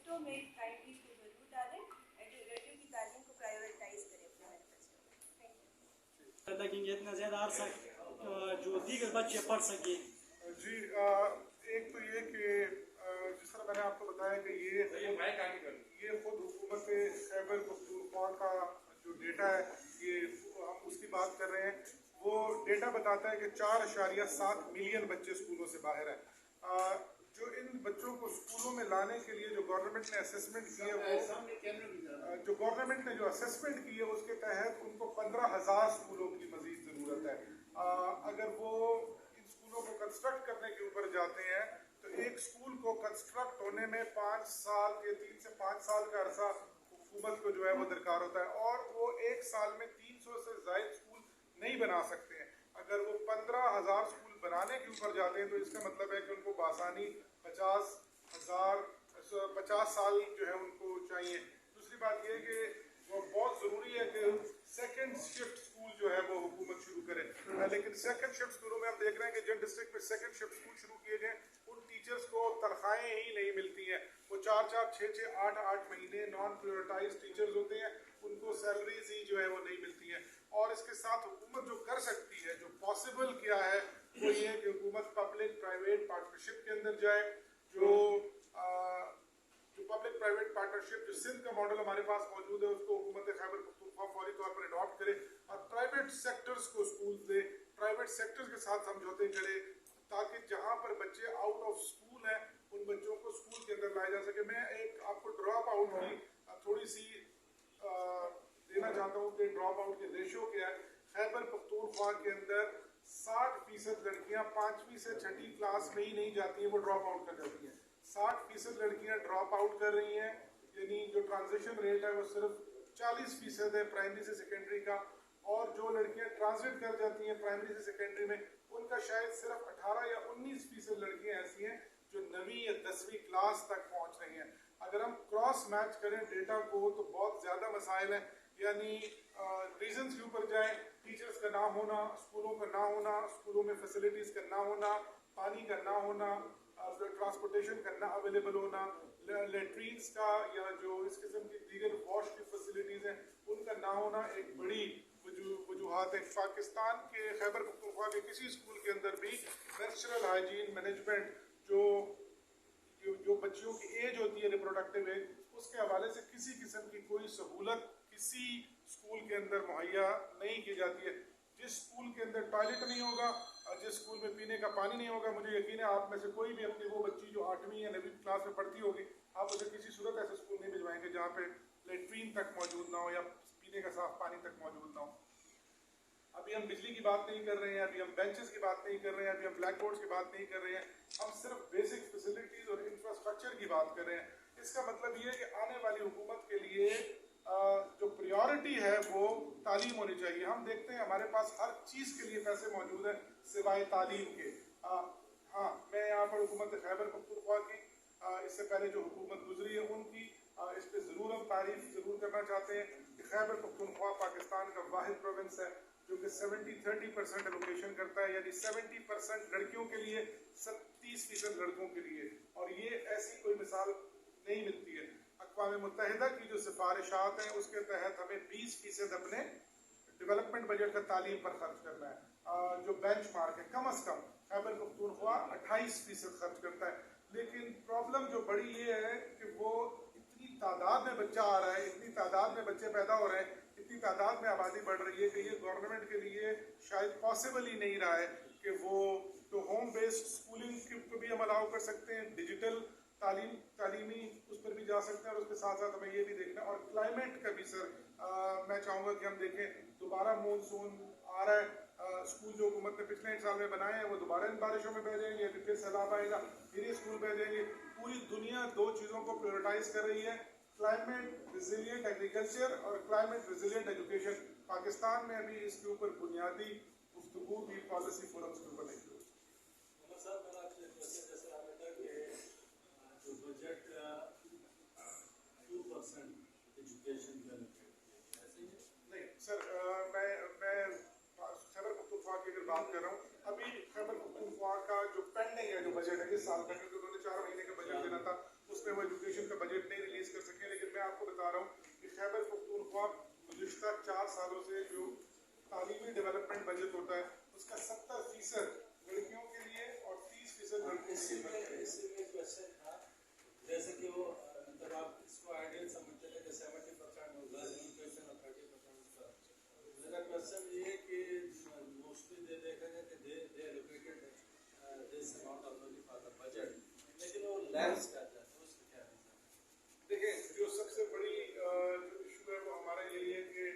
शिफ्टों में प्राइमरी को जरूर डालें, रेडियो की तालीम को प्रायोरिटाइज करें अपने मरकज़ में। Thank you. ताकि इतना ज़्यादा अरसा जो दीगर बच्चे पढ़ सके। जी एक तो ये कि जिस तरह मैंने आपको बताया कि ये खुद हुकूमत खैबर पख्तूनख्वा का जो डेटा है, ये हम उसकी बात कर रहे हैं। वो डेटा बताता है कि 4.7 मिलियन बच्चे स्कूलों से बाहर हैं। जो इन बच्चों को स्कूलों में लाने के लिए जो गवर्नमेंट ने असेसमेंट की है, वो जो गवर्नमेंट ने जो असेसमेंट की है उसके तहत उनको 15,000 स्कूलों की मजीद ज़रूरत है। अगर वो इन स्कूलों को कंस्ट्रक्ट करने के ऊपर जाते हैं तो एक स्कूल को कंस्ट्रक्ट होने में 5 साल के 3 से 5 साल का अरसा हुकूमत को जो है वो दरकार होता है, और वो एक साल में 300 से ज़ायद स्कूल नहीं बना सकते हैं। अगर वो 15,000 स्कूल बनाने के ऊपर जाते हैं तो इसका मतलब है कि उनको बासानी 50 साल जो है उनको चाहिए। दूसरी बात यह है कि वो बहुत ज़रूरी है कि सेकंड शिफ्ट स्कूल जो है वो हुकूमत शुरू करे, लेकिन सेकंड शिफ्ट स्कूलों में हम देख रहे हैं कि जिन डिस्ट्रिक्ट में सेकंड शिफ्ट स्कूल शुरू किए गए उन टीचर्स को तनख्वाहें ही नहीं मिलती हैं। वो 4-4, 6-6, 8-8 महीने नॉन प्रायोरिटाइज टीचर्स होते हैं, उनको सैलरीज ही जो है वो नहीं मिलती हैं। और इसके साथ हुकूमत जो कर सकती है, जो पॉसिबल क्या है, वो ये कि हुकूमत पब्लिक प्राइवेट पार्टनरशिप के अंदर जाए। जो पब्लिक प्राइवेट पार्टनरशिप जो सिंध का मॉडल हमारे पास मौजूद है, उसको हुकूमत खैबर पख्तूनख्वा फौरी तौर पर अडॉप्ट करे और प्राइवेट सेक्टर्स को स्कूल दे, प्राइवेट सेक्टर्स के साथ समझौते करे, ताकि जहाँ पर बच्चे आउट ऑफ स्कूल हैं उन बच्चों को स्कूल के अंदर लाया जा सके। मैं एक आपको ड्रॉप आउट की थोड़ी सी देना चाहता हूँ कि ड्रॉप आउट के रेशो क्या है। खैबर पख्तूनख्वा के अंदर 60% लड़कियाँ 5वीं से 6ठी क्लास में ही नहीं जाती हैं, वो ड्रॉप आउट कर जाती हैं। 60% लड़कियाँ ड्रॉप आउट कर रही हैं, यानी जो ट्रांजिशन रेट है वो सिर्फ 40% है प्राइमरी से सेकेंडरी का। और जो लड़कियाँ ट्रांजिट कर जाती हैं प्राइमरी से सेकेंडरी में, उनका शायद सिर्फ 18 या 19% लड़कियाँ ऐसी हैं जो 9वीं या 10वीं क्लास तक पहुँच रही हैं। अगर हम क्रॉस मैच करें डेटा को तो बहुत ज़्यादा मसाइल हैं। यानी रीजंस के ऊपर जाएं, टीचर्स का ना होना, स्कूलों का ना होना, स्कूलों में फैसिलिटीज़ का ना होना, पानी का ना होना, ट्रांसपोर्टेशन का ना अवेलेबल होना, लेट्रीन्स का या जो इस किस्म की दीगर वॉश की फैसिलिटीज़ हैं उनका ना होना एक बड़ी वजूहात है। पाकिस्तान के खैबर पख्तूनख्वा के किसी स्कूल के अंदर भी नेचुरल हाइजीन मैनेजमेंट जो बच्चियों की एज होती है रिप्रोडक्टिव एज, उसके हवाले से किसी किस्म की कोई सहूलत किसी स्कूल के अंदर मुहैया नहीं की जाती है। जिस स्कूल के अंदर टॉयलेट नहीं होगा, जिस स्कूल में पीने का पानी नहीं होगा, मुझे यकीन है आप में से कोई भी अपनी वो बच्ची जो 8वीं या 9वीं क्लास में पढ़ती होगी, आप उसे किसी सूरत ऐसे स्कूल नहीं भिजवाएंगे जहाँ पे लेट्रीन तक मौजूद ना हो या पीने का साफ पानी तक मौजूद ना हो। अभी हम बिजली की बात नहीं कर रहे हैं, अभी हम बेंचेस की बात नहीं कर रहे हैं, अभी हम ब्लैक बोर्ड्स की बात नहीं कर रहे हैं, हम सिर्फ बेसिक फैसिलिटीज़ और इंफ्रास्ट्रक्चर की बात कर रहे हैं। इसका मतलब ये है कि आने वाली हुकूमत के लिए जो प्रायोरिटी है वो तालीम होनी चाहिए। हम देखते हैं हमारे पास हर चीज़ के लिए पैसे मौजूद हैं सिवाय तालीम के। हाँ, मैं यहाँ पर हुकूमत खैबर पख्तूनख्वा की इससे पहले जो हुकूमत गुजरी है उनकी इस पर ज़रूर हम तारीफ ज़रूर करना चाहते हैं कि खैबर पख्तूनख्वा पाकिस्तान का वाहिद प्रोविंस है जो कि 70-30% एलोकेशन करता है, यानी 70% लड़कियों के लिए, 30% लड़कों के लिए। और ये ऐसी कोई मिसाल नहीं मिलती है। अक़वाम मुत्तहिदा की जो सिफारिशात हैं उसके तहत हमें 20% अपने डेवलपमेंट बजट का तालीम पर खर्च करना है। जो बेंच मार्क है कम अज़ कम खैबर पख्तूनख्वा 28% खर्च करता है। लेकिन प्रॉब्लम जो बड़ी ये है कि वो इतनी तादाद में बच्चा आ रहा है, इतनी तादाद में बच्चे पैदा हो रहे हैं, इतनी तादाद में आबादी बढ़ रही है कि ये गवर्नमेंट के लिए शायद पॉसिबल ही नहीं रहा है कि वो तो होम बेस्ड स्कूलिंग को भी हम अलाउ कर सकते हैं, डिजिटल तालीमी उस पर भी जा सकते हैं, और उसके साथ साथ हमें ये भी देखना और क्लाइमेट का भी सर मैं चाहूँगा कि हम देखें दोबारा मानसून आ रहा है। स्कूल जो हुकूमत ने पिछले 1 साल में बनाए हैं वो दोबारा इन बारिशों में बह जाएंगे, फिर सैलाब आएगा, फिर ये स्कूल बह जाएंगे। पूरी दुनिया 2 चीज़ों को प्रायोरिटाइज कर रही है, क्लाइमेट रिजिलियंट एग्रीकल्चर और क्लाइमेट रिजिलियंट एजुकेशन। पाकिस्तान में अभी इसके ऊपर बुनियादी गुफ्तगू भी पॉलिसी फोरम्स के ऊपर नहीं हुई। बजट 2% एजुकेशन का नहीं सर, मैं खैबर पख्तूनख्वा की अगर बात कर रहा हूँ, अभी खैबर पख्तूनख्वा का जो पेंडिंग है जो बजट है इस साल का, क्योंकि उन्होंने 4 महीने का बजट देना था, स्कूल्स में वो एजुकेशन का बजट नहीं रिलीज कर सके, लेकिन मैं आपको बता रहा हूँ कि खैबर पख्तूनख्वा गुज़िश्ता 4 सालों से जो तालीमी डेवलपमेंट बजट होता है उसका 70% लड़कियों के लिए और 30% लड़कों के लिए। इसमें क्वेश्चन था जैसे कि वो मतलब आप इसको आइडियल समझते थे कि 70% गर्ल्स एजुकेशन और 30% का। मेरा क्वेश्चन ये है कि मोस्टली दे देखा गया कि they allocated this amount of money for the budget, लेकिन वो लैप्स कर जाता है, उसका क्या रीजन है? देखिए, जो सबसे बड़ी जो इशू है वो हमारा यही है कि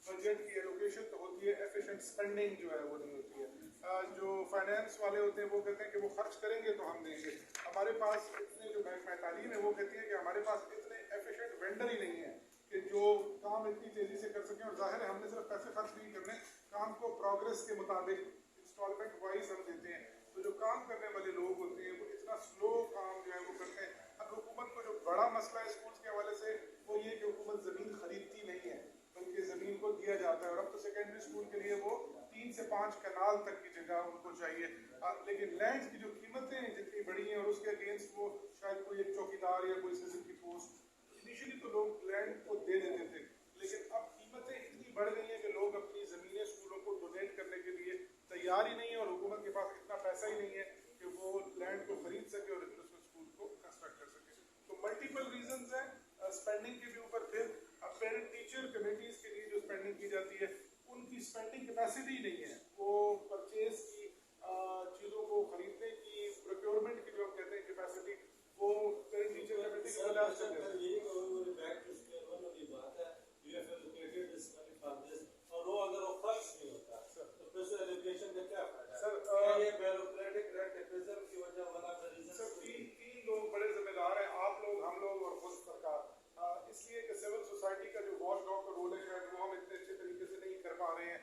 बजट की एलोकेशन तो होती है, एफिशिएंट स्पेंडिंग जो है वो नहीं होती है। जो फाइनेंस वाले होते हैं वो कहते हैं कि वो खर्च करेंगे तो हम देंगे। हमारे पास इतने जो महकमा तालीम है वो कहती है कि हमारे पास इतने एफिशिएंट वेंडर ही नहीं है कि जो काम इतनी तेजी से कर सकें, और जाहिर है हमने सिर्फ पैसे खर्च नहीं करने, काम को प्रोग्रेस के मुताबिक इंस्टॉलमेंट वाइज हम देते हैं। तो जो काम करने वाले लोग होते हैं वो इतना स्लो काम जो है वो करते हैं। अब हुकूमत को जो बड़ा मसला है स्कूल्स के हवाले से वो ये कि हुकूमत ज़मीन खरीदती नहीं है बल्कि ज़मीन को दिया जाता है, और अब तो सेकेंडरी स्कूल के लिए वो 3 से 5 कनाल तक की जगह उनको चाहिए। लेकिन लैंड की जो कीमतें जितनी बड़ी हैं और उसके अगेंस्ट वो शायद कोई एक चौकीदार या कोई सिविल की पोस्ट, इनिशियली तो लोग लैंड को दे देते थे, लेकिन अब कीमतें इतनी बढ़ गई हैं कि लोग अपनी ज़मीनें स्कूलों को डोनेट करने के लिए तैयार ही नहीं है, और हुकूमत के पास इतना पैसा ही नहीं है कि वो लैंड को खरीद सके और उसमें स्कूल को कंस्ट्रक्ट कर सके। तो मल्टीपल रीजंस हैं स्पेंडिंग के भी ऊपर। फिर अब पेरेंट टीचर कमेटीज के लिए जो स्पेंडिंग की जाती है उनकी स्पेंडिंग कैपेसिटी नहीं है, वो परचेज की चीज़ों को खरीदने की, प्रोक्योरमेंट की जो हम कहते हैं कैपेसिटी, वो पेरेंट टीचर कमेटी की वजह से बैक टू स्क्वायर वन वाली बात है, you have allocated this money for this, और वो अगर वो खर्च नहीं होता तो फिर से एलोकेशन का क्या फायदा? सर ये ब्यूरोक्रेटिक रेटिज्म की वजह one of the reason. Sir तीन लोग बड़े जिम्मेदार हैं, आप लोग, हम लोग और खुद सरकार। इसलिए कि सिविल सोसाइटी का जो वॉच डॉग का रोल है शायद वो हम इतने अच्छे तरीके से नहीं कर पा रहे हैं।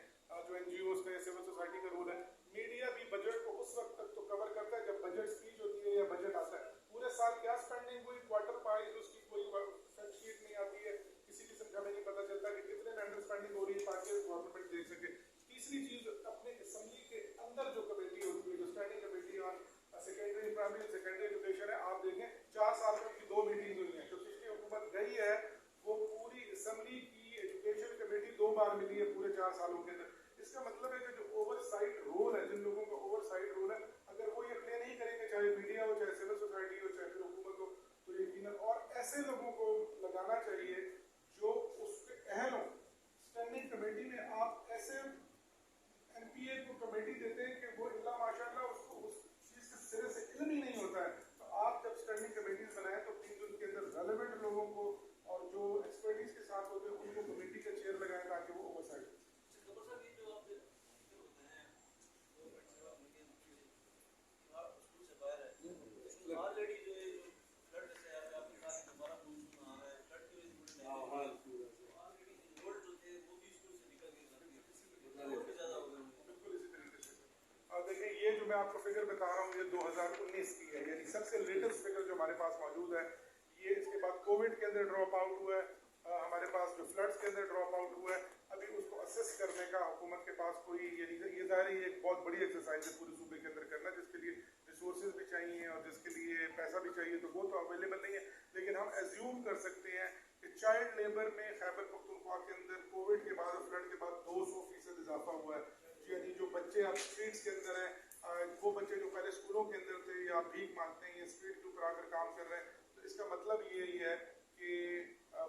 जो NGOs का सिविल सोसाइटी का रोल है। मीडिया भी बजट को उस वक्त तक तो कवर करता है जब बजट स्पीच होती है या बजट आता है। पूरे साल क्या स्पेंडिंग हुई, क्वार्टर वाइज उसकी कोई फैक्ट शीट नहीं आती है, किसी किस्म का हमें नहीं पता चलता कि कितने में अंडर स्पेंडिंग हो रही है ताकि गवर्नमेंट देख सके। तीसरी चीज, अपने असेंबली के अंदर जो कमेटी होती है, जो standing committee on secondary primary secondary education है, आप देखें 4 साल में उनकी 2 मीटिंग हुई हैं। जो पिछली हुकूमत गई है वो पूरी असेंबली की एजुकेशन कमेटी 2 बार मिली है पूरे 4 सालों के अंदर। इसका मतलब है कि जो ओवरसाइट रोल है, जिन लोगों का ओवरसाइट रोल है, अगर वो ये प्ले नहीं करेंगे, चाहे मीडिया हो, चाहे सिविल सोसाइटी हो, चाहे फिर हुकूमत हो, तो यकीनन और ऐसे लोगों को लगाना चाहिए जो उसके अहल हों। स्टैंडिंग कमेटी में आप ऐसे MPA को कमेटी देते हैं कि वो इल्ला माशाअल्लाह उसको उस चीज़ के सिरे से इल्म ही नहीं होता है। तो आप जब स्टैंडिंग कमेटीज बनाएं तो प्लीज उनके अंदर रेलेवेंट लोगों को और जो एक्सपर्टीज के साथ होते हैं उनको कमेटी का चेयर लगाएं ताकि वो ओवरसाइट। देखिए, ये जो मैं आपको फिगर बता रहा हूँ ये 2019 की है, यानी सबसे लेटेस्ट फिगर जो हमारे पास मौजूद है। ये इसके बाद कोविड के अंदर ड्रॉप आउट हुआ है, हमारे पास जो फ्लड्स के अंदर ड्रॉप आउट हुआ है, अभी उसको असेस करने का हुकूमत के पास कोई ये ज़ाहिर है ये एक बहुत बड़ी एक्सरसाइज है पूरे सूबे के अंदर करना, जिसके लिए रिसोर्सेज भी चाहिए और जिसके लिए पैसा भी चाहिए, तो वो तो अवेलेबल नहीं है। लेकिन हम एज्यूम कर सकते हैं कि चाइल्ड लेबर में खैबर पख्तूनख्वा के अंदर कोविड के बाद और फ्लड के बाद 200% इजाफा हुआ है। यानी जो बच्चे अब स्ट्रीट्स के अंदर हैं, वो बच्चे जो पहले स्कूलों के अंदर थे या भीख मांगते हैं या स्ट्रीट के ऊपर आकर काम कर रहे हैं, तो इसका मतलब यही है कि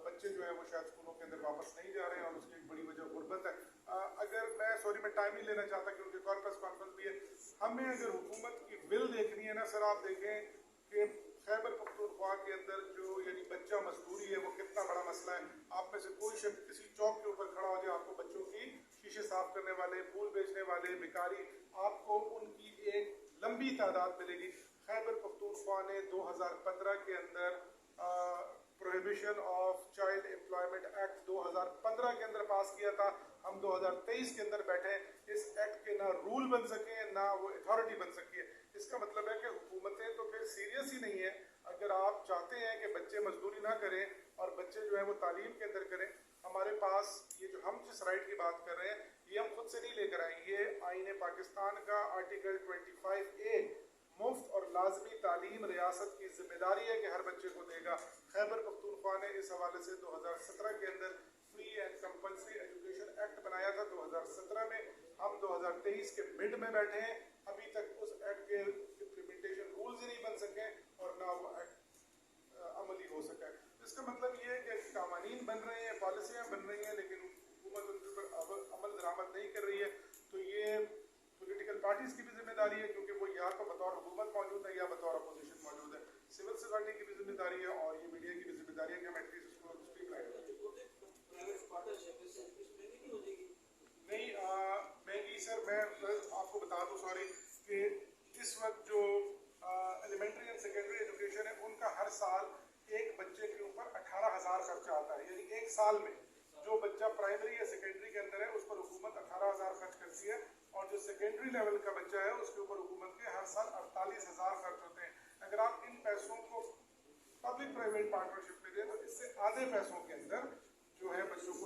बच्चे जो है वो शायद स्कूलों के अंदर वापस नहीं जा रहे हैं और उसकी एक बड़ी वजह गुर्बत है। अगर मैं टाइम नहीं लेना चाहता क्योंकि कॉर्पस कॉन्फ्रेंस भी है, हमें अगर हुकूमत की विल देखनी है ना सर, आप देखें कि खैबर पख्तूनख्वा के अंदर जो यानी बच्चा मजदूरी है वो कितना बड़ा मसला है। आप में से कोई शख्स किसी चौक के ऊपर खड़ा हो जाए, आपको बच्चों की शीशे साफ करने वाले, फूल बेचने वाले, भिखारी, आपको उनकी एक लंबी तादाद मिलेगी। खैबर पख्तूनख्वा ने 2015 के अंदर prohibition of child employment act 2015 के अंदर पास किया था। हम 2023 के अंदर बैठे हैं। इस एक्ट के ना रूल बन सके ना वो अथॉरिटी बन सकी है। इसका मतलब है कि हुकूमतें तो फिर सीरियस ही नहीं है। अगर आप चाहते हैं कि बच्चे मजदूरी ना करें और बच्चे जो है वो तालीम के अंदर करें, हमारे पास ये जो हम जिस राइट की बात कर रहे हैं ये हम खुद से नहीं लेकर आए, ये आईन पाकिस्तान का आर्टिकल 25A मुफ्त और लाज़मी लाजमी तालीम रियासत की जिम्मेदारी है कि हर बच्चे को देगा। खैबर पख्तूनख्वा ने इस हवाले से 2017 के अंदर free and compulsory education act बनाया था 2017 में। हम 2023 के मिड में बैठे हैं, अभी तक उस एक्ट के इम्प्लीमेंटेशन रूल्स ही नहीं बन सके और ना वो एक्ट अमली हो सका। इसका मतलब ये है कि कानून बन रहे हैं, पॉलिसियाँ बन रही हैं, लेकिन हुकूमत उनके ऊपर अमल दरामद नहीं कर रही है। तो ये पॉलिटिकल पार्टीज की भी जिम्मेदारी है, क्योंकि वो या तो बतौर हुकूमत मौजूद है या बतौर अपोजिशन मौजूद है। सिविल सोसाइटी की भी जिम्मेदारी है और ये मीडिया की भी जिम्मेदारी है कि हम एटलीस्ट इसको स्ट्रीमलाइन करें। नहीं महंगी सर, मैं आपको बता दूं सॉरी कि इस वक्त जो एलिमेंट्री एंड सेकेंडरी एजुकेशन है उनका हर साल एक बच्चे के ऊपर 18,000 खर्चा आता है। यानी एक साल में जो बच्चा प्राइमरी या सेकेंडरी के अंदर है उस पर हुकूमत 18,000 खर्च करती है, और जो सेकेंडरी लेवल का बच्चा है उसके ऊपर हुकूमत के हर साल 48,000 खर्च होते हैं। अगर आप इन पैसों को पब्लिक प्राइवेट पार्टनरशिप में दें तो इससे आधे पैसों के अंदर जो है बच्चों को